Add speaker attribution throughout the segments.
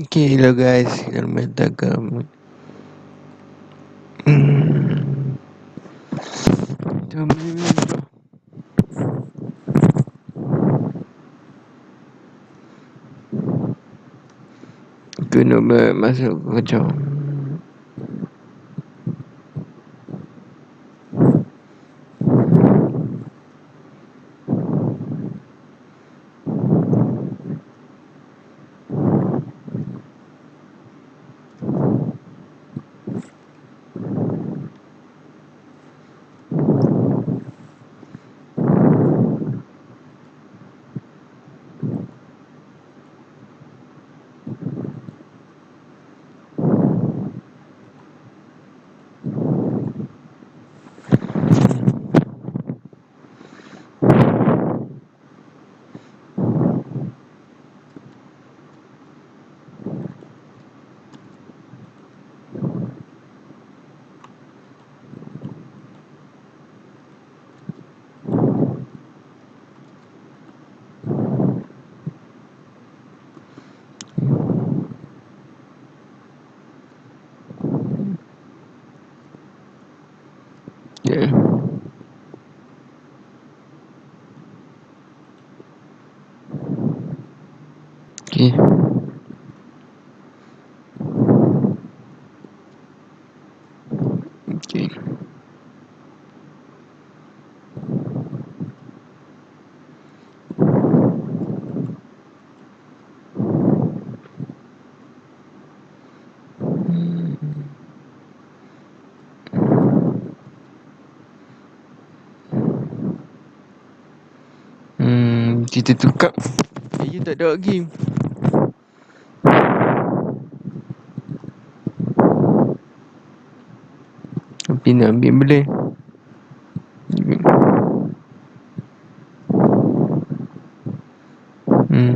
Speaker 1: Okay, hello guys, selamat datang. Hmm, jom minum. Kena masuk kacau. Yeah. Okay. Okay. Kita tukar. You tak ada game. Tapi nak ambil boleh. Hmm.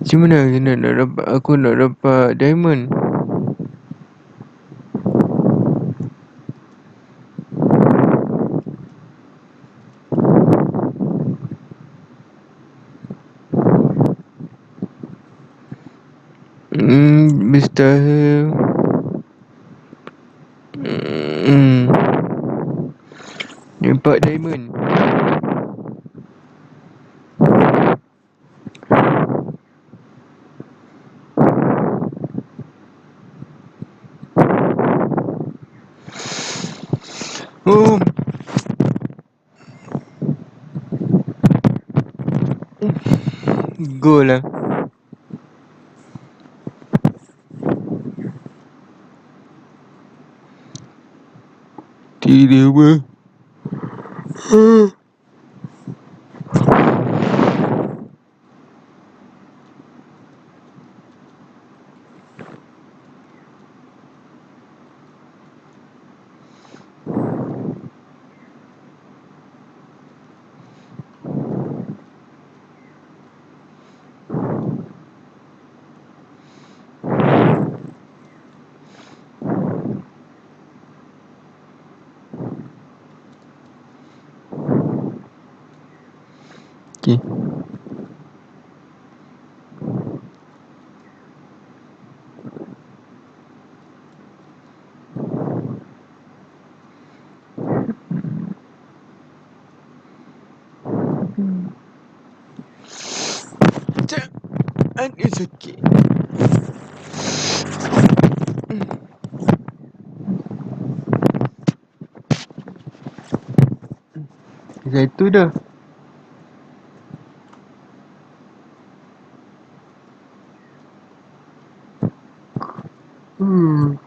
Speaker 1: Macam mana nak dapat, aku nak dapat diamond? Mustahil. Nampak diamond. Oh. Go lah. Tidak apa. Okay. And it's okay. Satu dah. Hmm.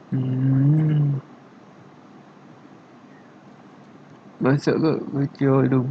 Speaker 1: Hmm. Masak kat kacau tu.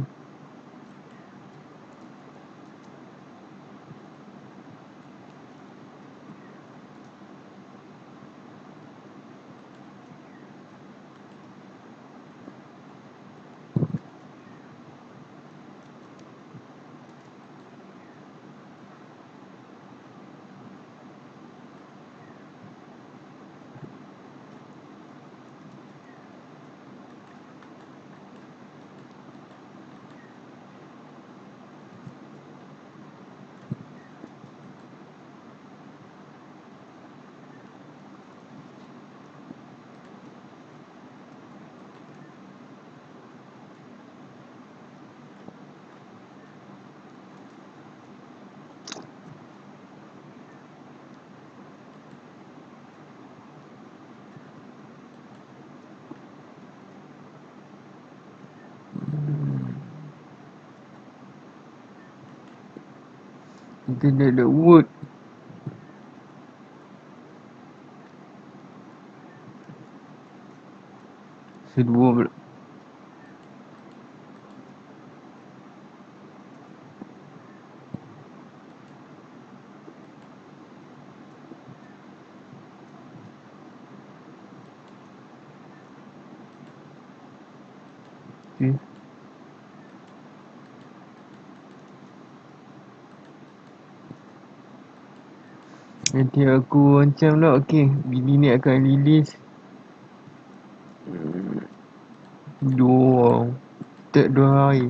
Speaker 1: Kita dah ada wood. Sedua pula. Okay. Nanti aku macam lah, okay, bini ni akan release 2 setiap 2 hari.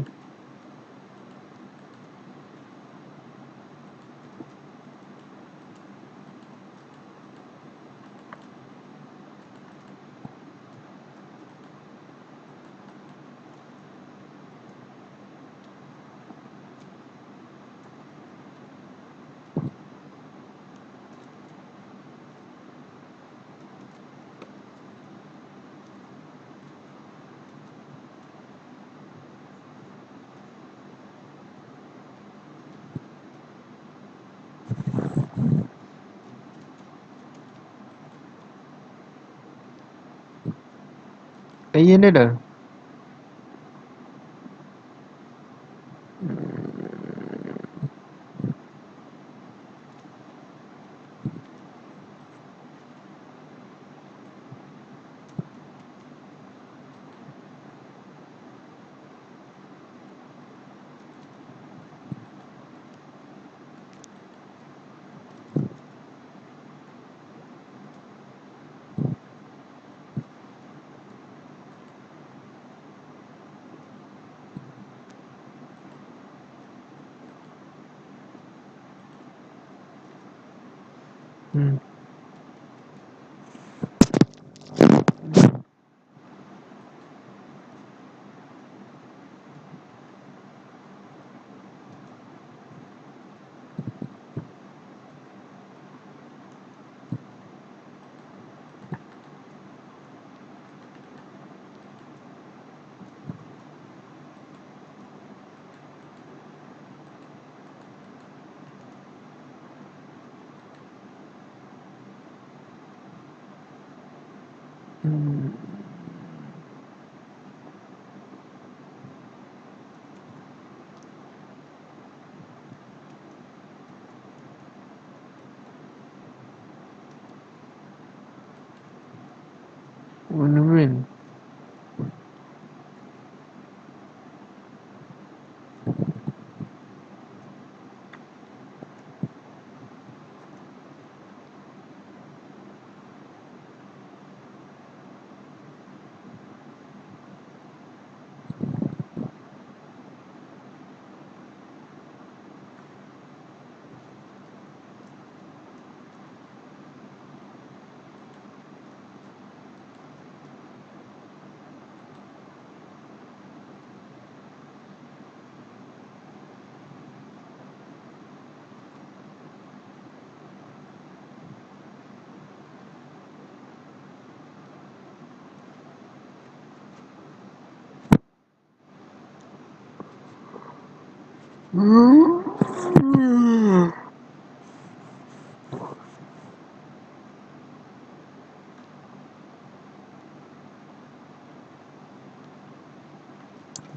Speaker 1: Ayan dah dah. Hmm. Ornament.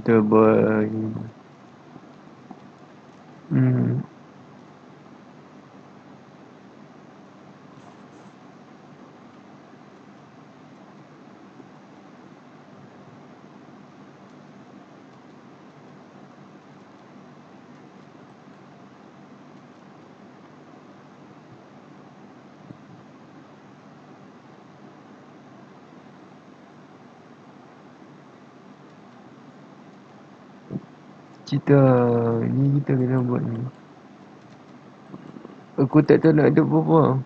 Speaker 1: Kita buat hmm, cerita ni kita kena buat ni. Aku tak tahu nak ada apa-apa.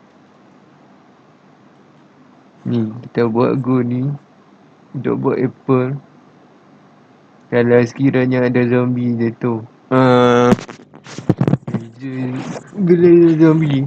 Speaker 1: Ni kita buat go ni untuk buat apple. Kalau sekiranya ada zombie jatuh. Bila zombie.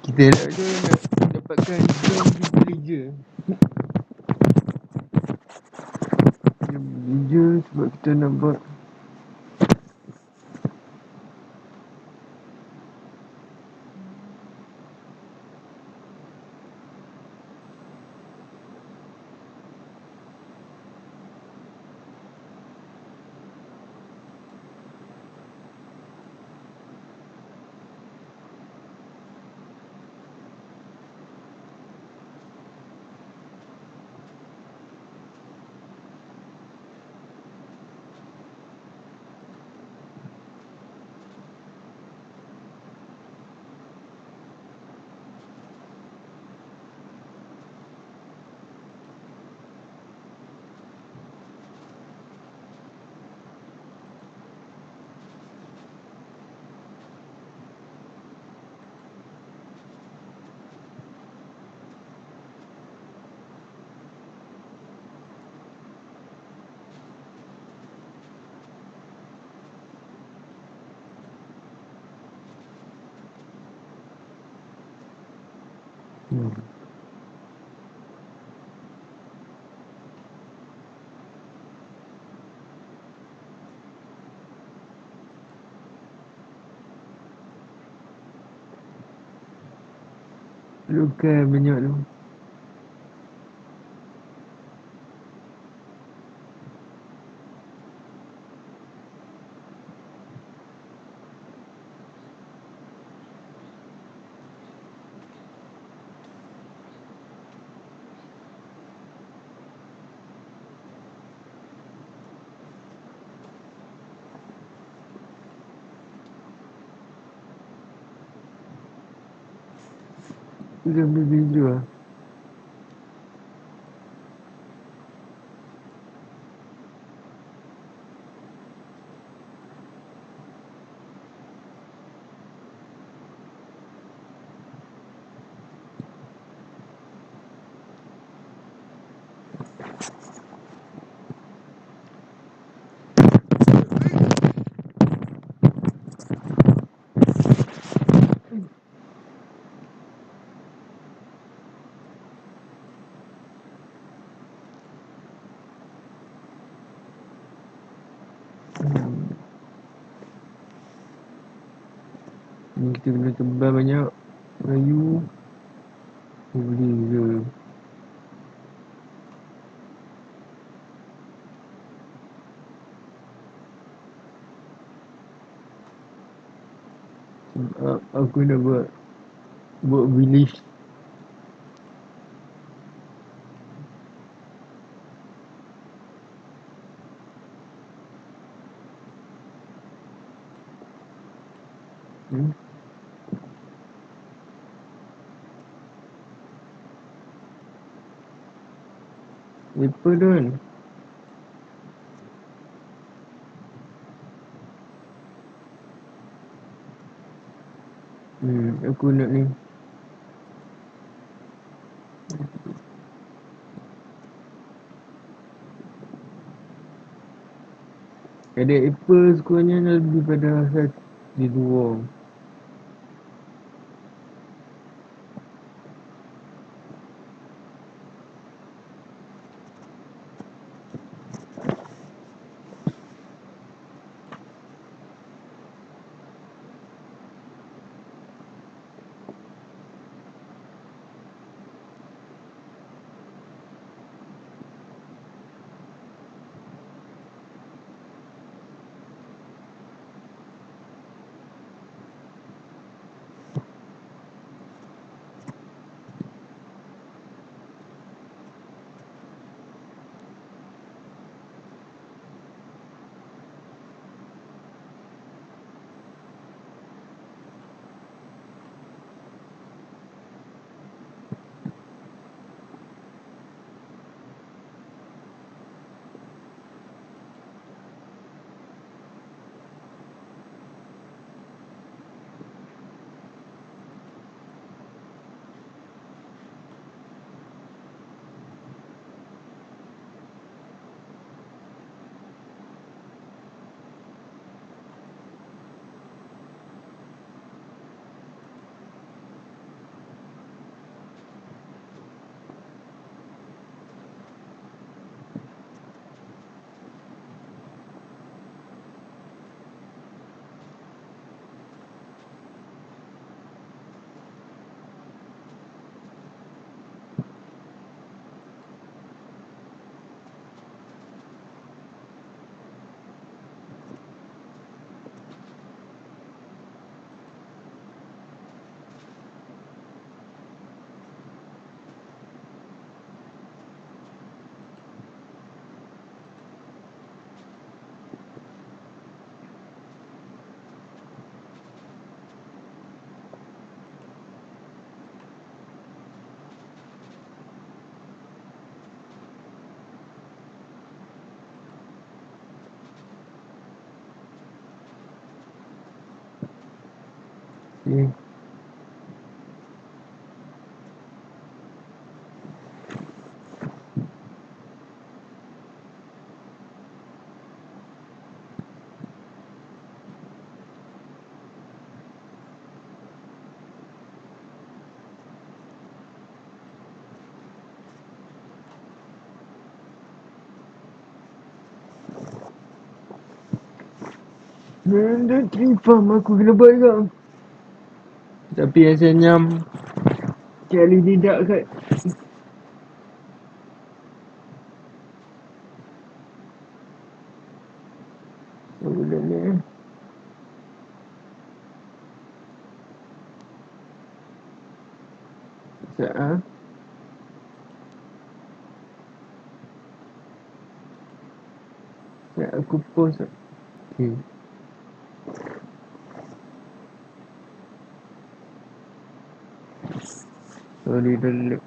Speaker 1: Kita nak dapatkan zombie villager. Villager sebab kita nak buat perlukan banyak tu. Zombie villager lah. Ni kita kena tebal banyak kayu. Boleh je. Aku nak buat village. Hmm? Apa tu kan? Aku nak ni. Ada apple sekurangnya lebih pada di luar. Okay. Benda trifam aku kena buat juga. Tapi yang senyam kali tidak kat. Bulan ni. Sekejap. Sekejap aku post. Okay. Sorry dulu.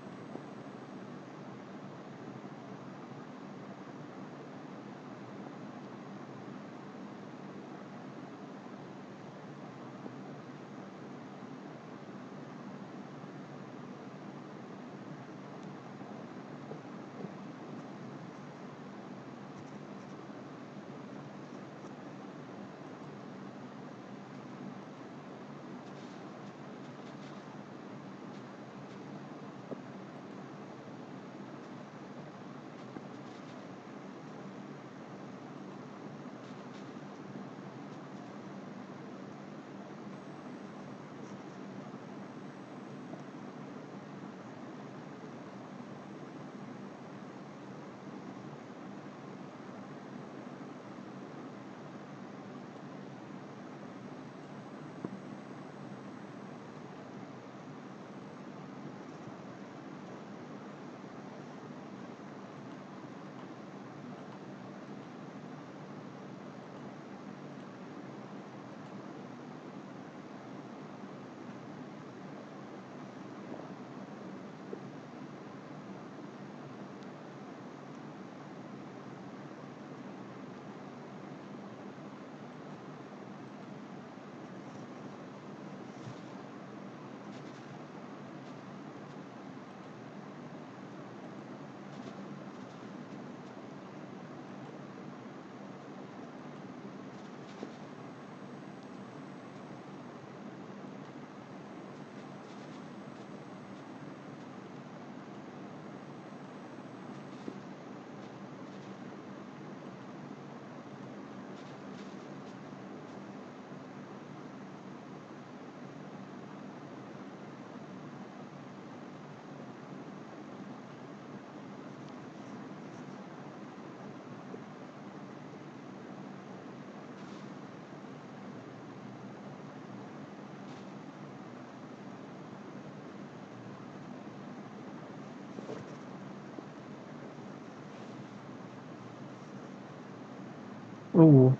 Speaker 1: Oh.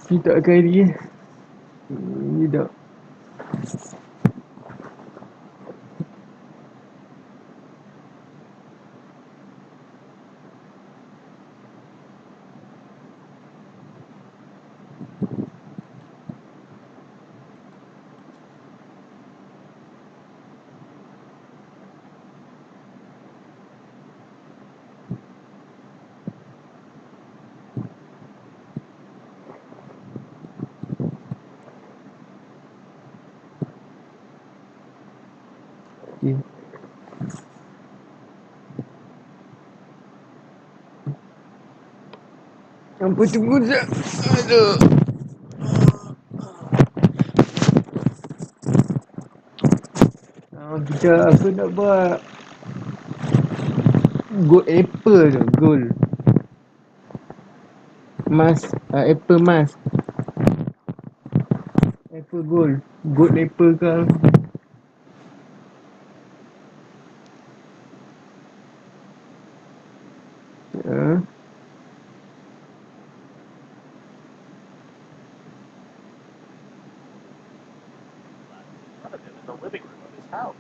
Speaker 1: Kita akan dia. Tidak. Okay. Apa tunggu sekejap. Aduh. Kita aku nak buat gold apple tu. Gold. Mas. Apple mas. Apple gold. Gold apple ke. Uh,
Speaker 2: in the living room of his house.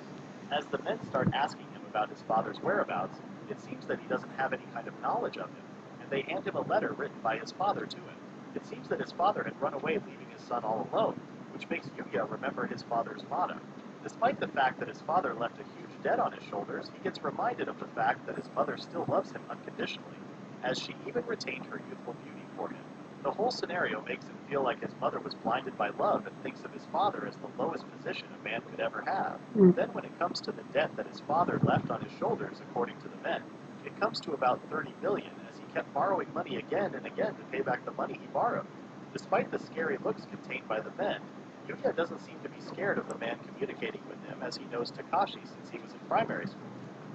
Speaker 2: As the men start asking him about his father's whereabouts, it seems that he doesn't have any kind of knowledge of him, and they hand him a letter written by his father to him. It seems that his father had run away, leaving his son all alone, which makes Yuya remember his father's motto. Despite the fact that his father left a huge debt on his shoulders, he gets reminded of the fact that his mother still loves him unconditionally, as she even retained her youthful beauty for him. The whole scenario makes him feel like his mother was blinded by love and thinks of his father as the lowest position a man could ever have. Then when it comes to the debt that his father left on his shoulders, according to the men, it comes to about 30 million, as he kept borrowing money again and again to pay back the money he borrowed. Despite the scary looks contained by the men, Yuya doesn't seem to be scared of the man communicating with him, as he knows Takashi since he was in primary school.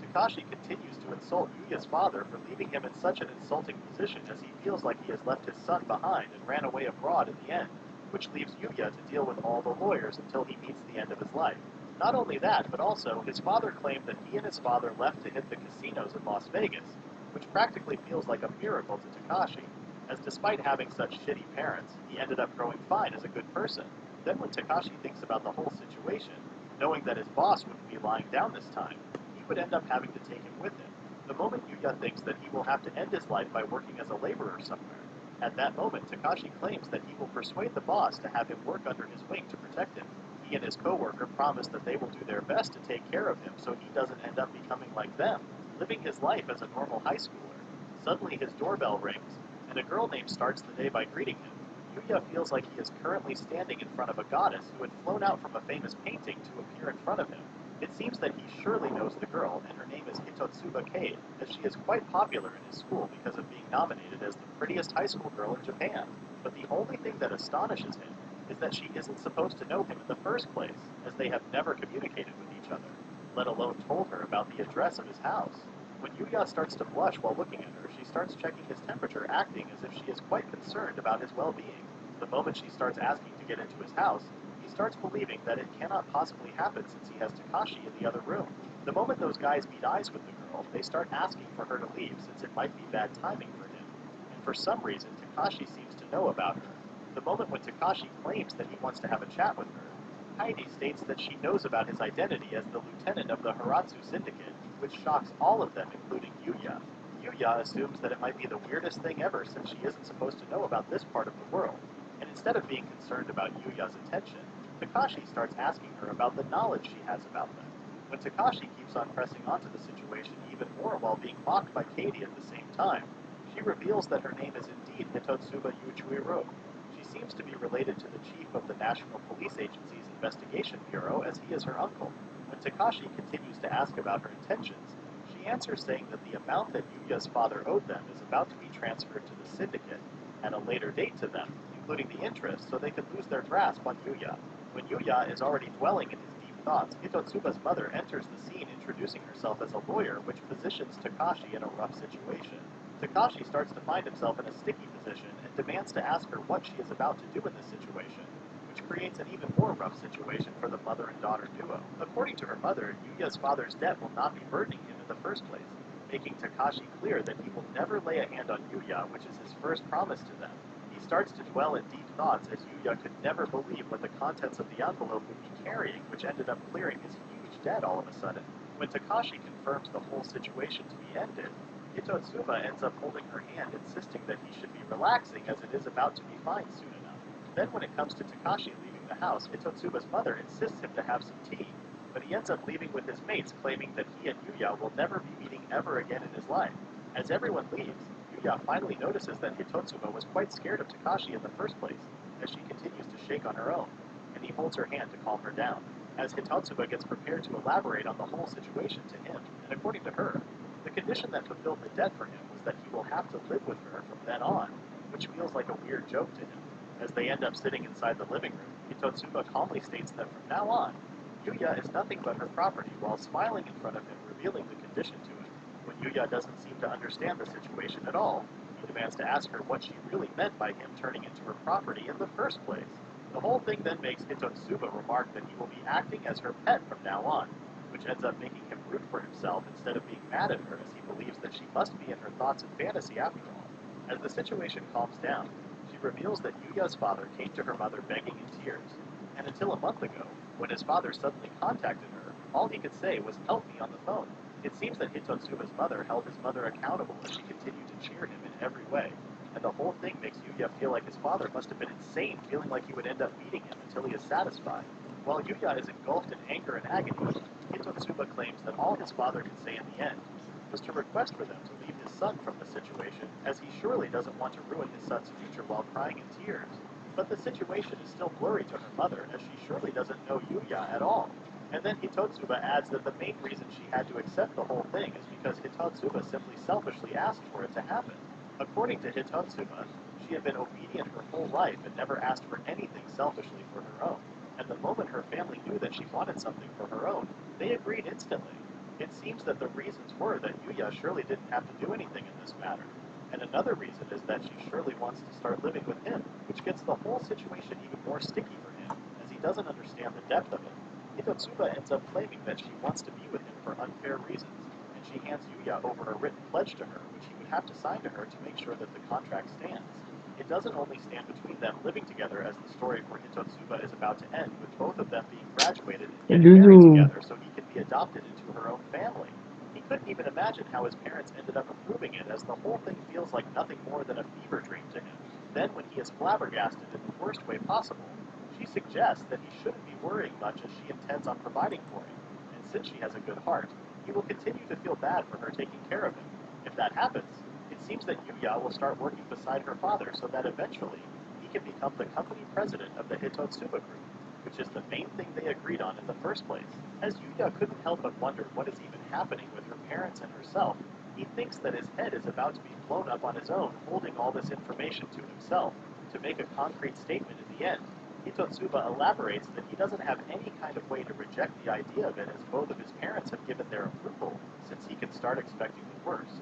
Speaker 2: Takashi continues to insult Yuya's father for leaving him in such an insulting position, as he feels like he has left his son behind and ran away abroad in the end, which leaves Yuya to deal with all the lawyers until he meets the end of his life. Not only that, but also his father claimed that he and his father left to hit the casinos in Las Vegas, which practically feels like a miracle to Takashi, as despite having such shitty parents, he ended up growing fine as a good person. Then when Takashi thinks about the whole situation, knowing that his boss wouldn't be lying down this time, he would end up having to take him with him. The moment Yuya thinks that he will have to end his life by working as a laborer somewhere. At that moment, Takashi claims that he will persuade the boss to have him work under his wing to protect him. He and his coworker promise that they will do their best to take care of him so he doesn't end up becoming like them, living his life as a normal high schooler. Suddenly his doorbell rings, and a girl name starts the day by greeting him. Yuya feels like he is currently standing in front of a goddess who had flown out from a famous painting to appear in front of him. It seems that he surely knows the girl, and her name is Hitotsuba Kade, as she is quite popular in his school because of being nominated as the prettiest high school girl in Japan. But the only thing that astonishes him is that she isn't supposed to know him in the first place, as they have never communicated with each other, let alone told her about the address of his house. When Yuya starts to blush while looking at her, she starts checking his temperature, acting as if she is quite concerned about his well-being. The moment she starts asking to get into his house, he starts believing that it cannot possibly happen since he has Takashi in the other room. The moment those guys meet eyes with the girl, they start asking for her to leave since it might be bad timing for him. And for some reason, Takashi seems to know about her. The moment when Takashi claims that he wants to have a chat with her, Heidi states that she knows about his identity as the lieutenant of the Haratsu Syndicate, which shocks all of them, including Yuya. Yuya assumes that it might be the weirdest thing ever since she isn't supposed to know about this part of the world, and instead of being concerned about Yuya's attention, Takashi starts asking her about the knowledge she has about them. When Takashi keeps on pressing onto the situation even more while being mocked by Katie at the same time, she reveals that her name is indeed Hitotsuba Yuichiro. She seems to be related to the chief of the National Police Agency's Investigation Bureau, as he is her uncle. When Takashi continues to ask about her intentions, she answers saying that the amount that Yuya's father owed them is about to be transferred to the syndicate at a later date to them, including the interest, so they could lose their grasp on Yuya. When Yuya is already dwelling in his deep thoughts, Hitotsuba's mother enters the scene introducing herself as a lawyer, which positions Takashi in a rough situation. Takashi starts to find himself in a sticky position and demands to ask her what she is about to do in this situation, which creates an even more rough situation for the mother and daughter duo. According to her mother, Yuya's father's debt will not be burdening him in the first place, making Takashi clear that he will never lay a hand on Yuya, which is his first promise to them. He starts to dwell in deep thoughts as Yuya could never believe what the contents of the envelope would be carrying, which ended up clearing his huge debt all of a sudden. When Takashi confirms the whole situation to be ended, Hitotsuba ends up holding her hand, insisting that he should be relaxing as it is about to be fine soon enough. Then when it comes to Takashi leaving the house, Hitotsuba's mother insists him to have some tea, but he ends up leaving with his mates, claiming that he and Yuya will never be meeting ever again in his life. As everyone leaves, Yuya finally notices that Hitotsuba was quite scared of Takashi in the first place, as she continues to shake on her own, and he holds her hand to calm her down. As Hitotsuba gets prepared to elaborate on the whole situation to him, and according to her, the condition that fulfilled the debt for him was that he will have to live with her from then on, which feels like a weird joke to him. As they end up sitting inside the living room, Hitotsuba calmly states that from now on, Yuya is nothing but her property, while smiling in front of him, revealing the condition to him. When Yuya doesn't seem to understand the situation at all, he demands to ask her what she really meant by him turning into her property in the first place. The whole thing then makes Hitotsuba remark that he will be acting as her pet from now on, which ends up making him root for himself instead of being mad at her, as he believes that she must be in her thoughts and fantasy after all. As the situation calms down, she reveals that Yuya's father came to her mother begging in tears, and until a month ago, when his father suddenly contacted her, all he could say was, "Help me," on the phone. It seems that Hitotsuba's mother held his mother accountable as she continued to cheer him in every way, and the whole thing makes Yuya feel like his father must have been insane, feeling like he would end up beating him until he is satisfied. While Yuya is engulfed in anger and agony, Hitotsuba claims that all his father could say in the end was to request for them to leave his son from the situation, as he surely doesn't want to ruin his son's future while crying in tears. But the situation is still blurry to her mother, as she surely doesn't know Yuya at all. And then Hitotsuba adds that the main reason she had to accept the whole thing is because Hitotsuba simply selfishly asked for it to happen. According to Hitotsuba, she had been obedient her whole life and never asked for anything selfishly for her own. And the moment her family knew that she wanted something for her own, they agreed instantly. It seems that the reasons were that Yuya surely didn't have to do anything in this matter. And another reason is that she surely wants to start living with him, which gets the whole situation even more sticky for him, as he doesn't understand the depth of it. Hitotsuba ends up claiming that she wants to be with him for unfair reasons, and she hands Yuya over a written pledge to her, which he would have to sign to her to make sure that the contract stands. It doesn't only stand between them living together, as the story for Hitotsuba is about to end, with both of them being graduated and getting married together so he can be adopted into her own family. He couldn't even imagine how his parents ended up approving it, as the whole thing feels like nothing more than a fever dream to him. Then, when he is flabbergasted in the worst way possible, she suggests that he shouldn't be worrying much, as she intends on providing for him, and since she has a good heart, he will continue to feel bad for her taking care of him. If that happens, it seems that Yuya will start working beside her father so that eventually he can become the company president of the Hitotsuba Group, which is the main thing they agreed on in the first place. As Yuya couldn't help but wonder what is even happening with her parents and herself, he thinks that his head is about to be blown up on his own, holding all this information to himself, to make a concrete statement in the end. Hitotsuba elaborates that he doesn't have any kind of way to reject the idea of it, as both of his parents have given their approval, since he can start expecting the worst.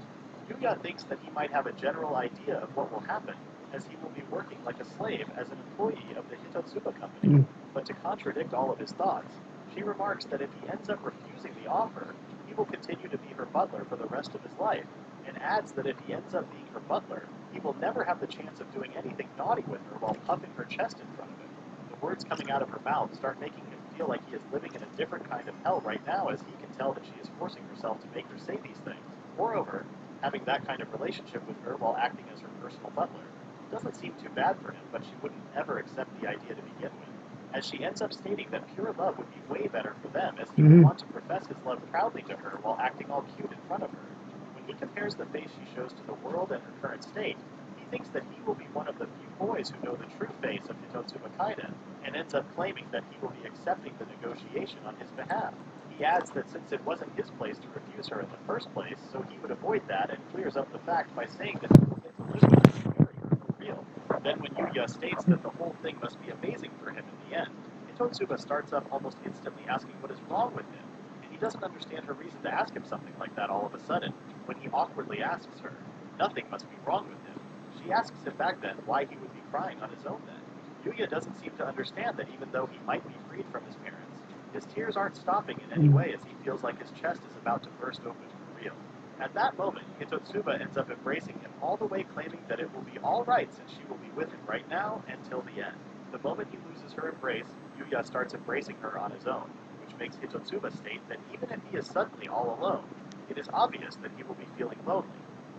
Speaker 2: Yuya thinks that he might have a general idea of what will happen, as he will be working like a slave as an employee of the Hitotsuba company. But to contradict all of his thoughts, she remarks that if he ends up refusing the offer, he will continue to be her butler for the rest of his life, and adds that if he ends up being her butler, he will never have the chance of doing anything naughty with her while puffing her chest in front of him. The words coming out of her mouth start making him feel like he is living in a different kind of hell right now, as he can tell that she is forcing herself to make her say these things. Moreover, Having that kind of relationship with her while acting as her personal butler doesn't seem too bad for him, but she wouldn't ever accept the idea to begin with, as she ends up stating that pure love would be way better for them, as he would want to profess his love proudly to her while acting all cute in front of her. When he compares the face she shows to the world and her current state, he thinks that he will be one of the few boys who know the true face of Hitotsuba Kaiden, and ends up claiming that he will be accepting the negotiation on his behalf. He adds that since it wasn't his place to refuse her in the first place, so he would avoid that, and clears up the fact by saying that he will get to live with her and marry her for real. Then when Yuya states that the whole thing must be amazing for him in the end, Hitotsuba starts up almost instantly asking what is wrong with him, and he doesn't understand her reason to ask him something like that all of a sudden, when he awkwardly asks her, nothing must be wrong with him. She asks him back then why he would be crying on his own then. Yuya doesn't seem to understand that even though he might be freed from his parents, his tears aren't stopping in any way, as he feels like his chest is about to burst open for real. At that moment, Hitotsuba ends up embracing him all the way, claiming that it will be alright since she will be with him right now and till the end. The moment he loses her embrace, Yuya starts embracing her on his own, which makes Hitotsuba state that even if he is suddenly all alone, it is obvious that he will be feeling lonely,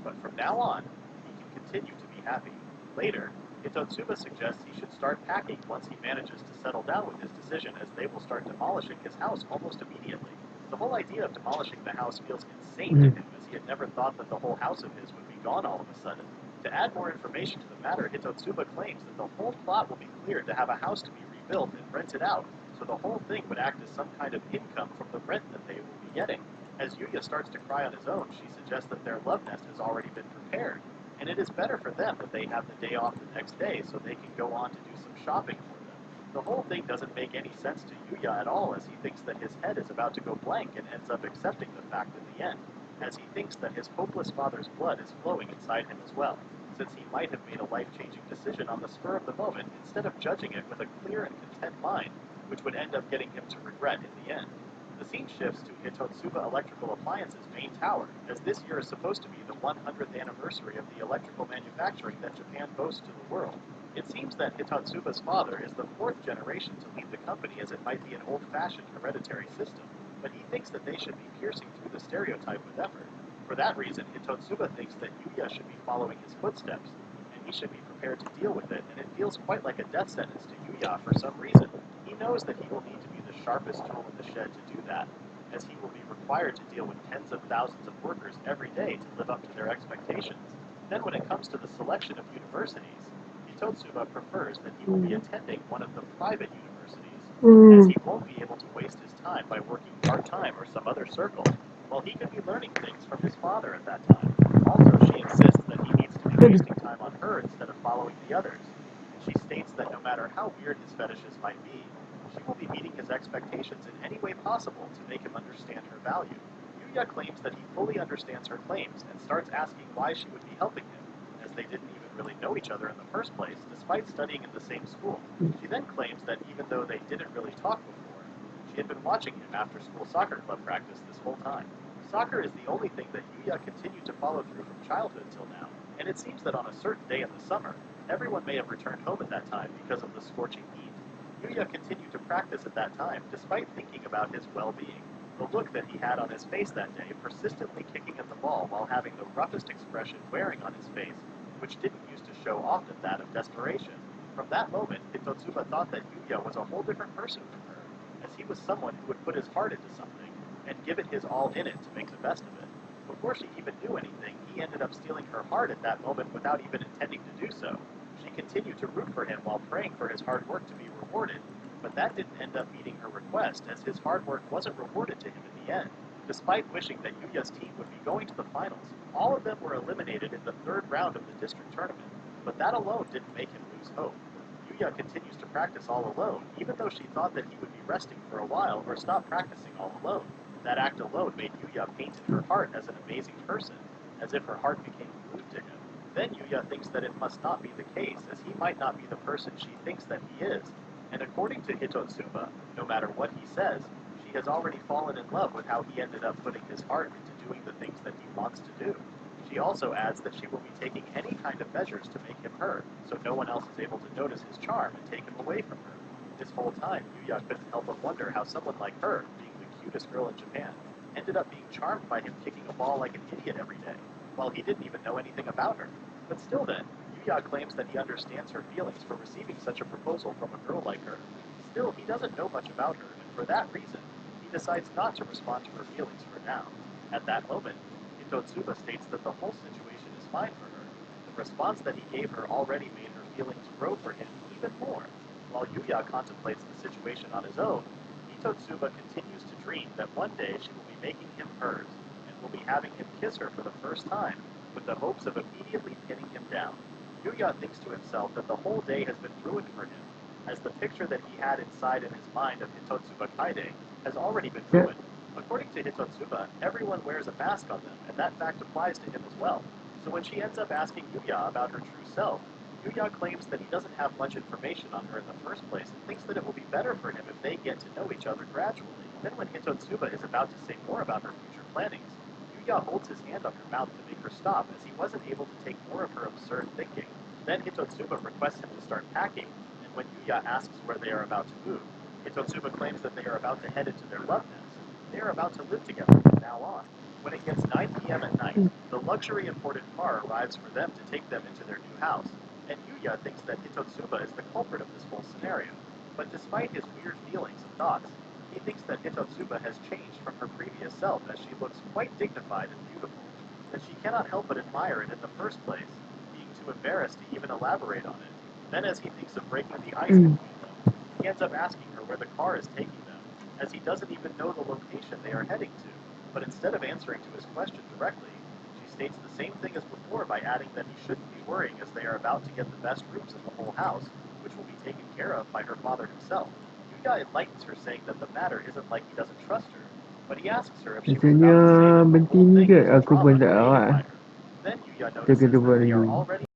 Speaker 2: but from now on, he can continue to be happy. Later, Hitotsuba suggests he should start packing once he manages to settle down with his decision, as they will start demolishing his house almost immediately. The whole idea of demolishing the house feels insane to him, as he had never thought that the whole house of his would be gone all of a sudden. To add more information to the matter, Hitotsuba claims that the whole plot will be cleared to have a house to be rebuilt and rented out, so the whole thing would act as some kind of income from the rent that they will be getting. As Yuya starts to cry on his own, she suggests that their love nest has already been prepared, and it is better for them that they have the day off the next day so they can go on to do some shopping for them. The whole thing doesn't make any sense to Yuya at all, as he thinks that his head is about to go blank and ends up accepting the fact in the end, as he thinks that his hopeless father's blood is flowing inside him as well, since he might have made a life-changing decision on the spur of the moment instead of judging it with a clear and content mind, which would end up getting him to regret in the end. The scene shifts to Hitotsuba Electrical Appliances' main tower, as this year is supposed to be the 100th anniversary of the electrical manufacturing that Japan boasts to the world. It seems that Hitotsuba's father is the fourth generation to lead the company, as it might be an old-fashioned hereditary system, but he thinks that they should be piercing through the stereotype with effort. For that reason, Hitotsuba thinks that Yuya should be following his footsteps, and he should be prepared to deal with it, and it feels quite like a death sentence to Yuya for some reason. He knows that he will need to be the sharpest tool in the shed to do that, as he will be required to deal with tens of thousands of workers every day to live up to their expectations. Then when it comes to the selection of universities, Hitotsuba prefers that he will be attending one of the private universities, as he won't be able to waste his time by working part-time or some other circle, while he could be learning things from his father at that time. Also, she insists that he needs to be wasting time on her instead of following the others. She states that no matter how weird his fetishes might be, she will be meeting his expectations in any way possible to make him understand her value. Yuya claims that he fully understands her claims and starts asking why she would be helping him, as they didn't even really know each other in the first place, despite studying in the same school. She then claims that even though they didn't really talk before, she had been watching him after school soccer club practice this whole time. Soccer is the only thing that Yuya continued to follow through from childhood till now, and it seems that on a certain day in the summer, everyone may have returned home at that time because of the scorching heat. Yuya continued to practice at that time, despite thinking about his well-being. The look that he had on his face that day, persistently kicking at the ball while having the roughest expression wearing on his face, which didn't used to show often that of desperation. From that moment, Hitotsuba thought that Yuya was a whole different person from her, as he was someone who would put his heart into something, and give it his all in it to make the best of it. Before she even knew anything, he ended up stealing her heart at that moment without even intending to do so. She continued to root for him while praying for his hard work to be rewarded, but that didn't end up meeting her request, as his hard work wasn't rewarded to him in the end. Despite wishing that Yuya's team would be going to the finals, all of them were eliminated in the third round of the district tournament, but that alone didn't make him lose hope. Yuya continues to practice all alone, even though she thought that he would be resting for a while or stop practicing all alone. That act alone made Yuya paint in her heart as an amazing person, as if her heart became glued to him. Then Yuya thinks that it must not be the case, as he might not be the person she thinks that he is, and according to Hitotsuba, no matter what he says, she has already fallen in love with how he ended up putting his heart into doing the things that he wants to do. She also adds that she will be taking any kind of measures to make him her, so no one else is able to notice his charm and take him away from her. This whole time, Yuya couldn't help but wonder how someone like her, being the cutest girl in Japan, ended up being charmed by him kicking a ball like an idiot every day. while he didn't even know anything about her. But still then, Yuya claims that he understands her feelings for receiving such a proposal from a girl like her. Still, he doesn't know much about her, and for that reason, he decides not to respond to her feelings for now. At that moment, Hitotsuba states that the whole situation is fine for her. The response that he gave her already made her feelings grow for him even more. While Yuya contemplates the situation on his own, Hitotsuba continues to dream that one day she will be making him hers, and will be having him kiss her for the first time, with the hopes of immediately pinning him down. Yuya thinks to himself that the whole day has been ruined for him, as the picture that he had inside in his mind of Hitotsuba Kaide has already been
Speaker 1: Yeah.
Speaker 2: ruined. According to Hitotsuba, everyone wears a mask on them, and that fact applies to him as well. So when she ends up asking Yuya about her true self, Yuya claims that he doesn't have much information on her in the first place and thinks that it will be better for him if they get to know each other gradually. Then when Hitotsuba is about to say more about her future plannings, Yuya holds his hand on her mouth to make her stop as he wasn't able to take more of her absurd thinking. Then Hitotsuba requests him to start packing, and when Yuya asks where they are about to move, Hitotsuba claims that they are about to head into their love nest. They are about to live together from now on. When it gets 9 p.m. at night, the luxury imported car arrives for them to take them into their new house, and Yuya thinks that Hitotsuba is the culprit of this whole scenario. But despite his weird feelings and thoughts, he thinks that Hitotsuba has changed from her previous self as she looks quite dignified and beautiful, that she cannot help but admire it in the first place, being too embarrassed to even elaborate on it. Then as he thinks of breaking the ice between them, he ends up asking her where the car is taking them, as he doesn't even know the location they are heading to. But instead of answering to his question directly, she states the same thing as before by adding that he shouldn't be worrying as they are about to get the best rooms in the whole house, which will be taken care of by her father himself. Yuya enlightens her saying that the matter isn't like he doesn't trust her, but he asks her if she was
Speaker 1: Rasanya
Speaker 2: about to say that the
Speaker 1: berhenti
Speaker 2: whole
Speaker 1: ni
Speaker 2: thing
Speaker 1: ke
Speaker 2: was a
Speaker 1: aku
Speaker 2: drama
Speaker 1: pun tak
Speaker 2: created
Speaker 1: awak.
Speaker 2: by her. Then Yuya
Speaker 1: Kita
Speaker 2: notices
Speaker 1: kena buat
Speaker 2: that they are
Speaker 1: lagi.
Speaker 2: already